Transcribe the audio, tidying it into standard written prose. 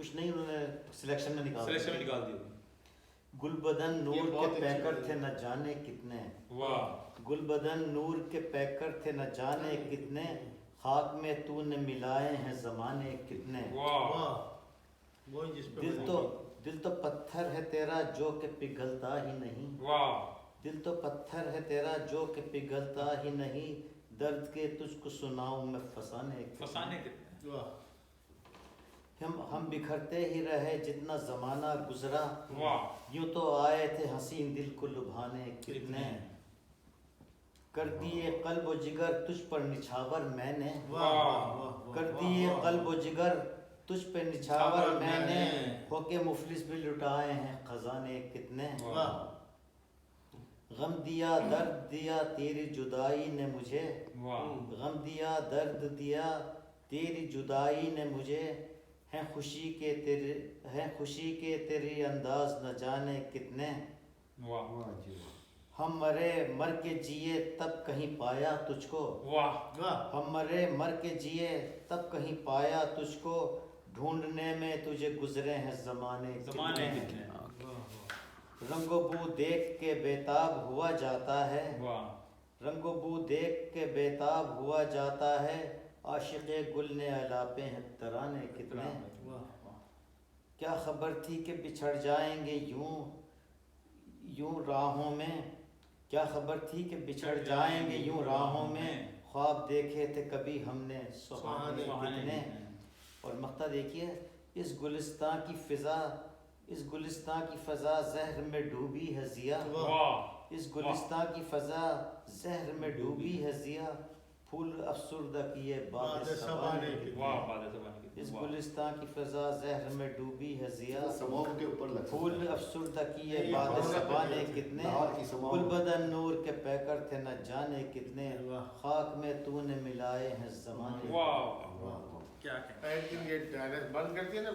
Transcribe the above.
کچھ نہیں انہوں نے سلیکشن میں نکال دیا. گل بدن نور کے پیکر تھے نہ جانے کتنے. گل بدن نور کے پیکر تھے نہ جانے کتنے. خاک میں تو نے ملائے ہیں زمانے کتنے. دل تو پتھر ہے تیرا جو کہ پگھلتا ہی نہیں. دل تو پتھر ہے تیرا جو کہ پگھلتا ہی نہیں. درد کے تجھ کو سناؤں میں فسانے کتنے. ہم بکھرتے ہی رہے جتنا زمانہ گزرا. یوں تو آئے تھے حسین دل کو لبھانے کتنے. کر دیے قلب و جگر تجھ پر نچھاور میں نے. کر دیے قلب و جگر تجھ پہ نچھاور میں نے. ہو کے مفلس بھی لٹائے ہیں خزانے کتنے. غم دیا درد دیا تیری جدائی نے مجھے. غم دیا درد دیا تیری جدائی نے مجھے. ہیں خوشی کے تیری انداز نہ جانے کتنے. ہم مرے مر کے جیے تب کہیں پایا تجھ کو. ہم مرے مر کے جیے تب کہیں پایا تجھ کو. ڈھونڈنے میں تجھے گزرے ہیں زمانے کتنے. رنگ و بو دیکھ کے بےتاب ہوا جاتا ہے. رنگ و بو دیکھ کے بےتاب ہوا جاتا ہے. عاشق گل نے الاپے ہیں ترانے کتنے. کیا خبر تھی کہ بچھڑ جائیں گے یوں راہوں میں. کیا خبر تھی کہ بچھڑ جائیں گے یوں راہوں میں. خواب دیکھے تھے کبھی ہم نے سہانے کتنے. اور مقطع دیکھیے. اس گلستان کی فضا زہر میں ڈوبی ہے ضیا. اس گلستان کی فضا زہر میں ڈوبی ہے ضیا. پھول افسردہ کیے باد صبا نے کتنے. اس گلستان کی فضا زہر میں ڈوبی ہے ضیا. پھول افسردہ کیے باد صبا نے کتنے. گل بدن نور کے پیکر تھے نہ جانے کتنے. خاک میں تو نے ملائے ہیں زمانے. کیا بند کر دیا نا.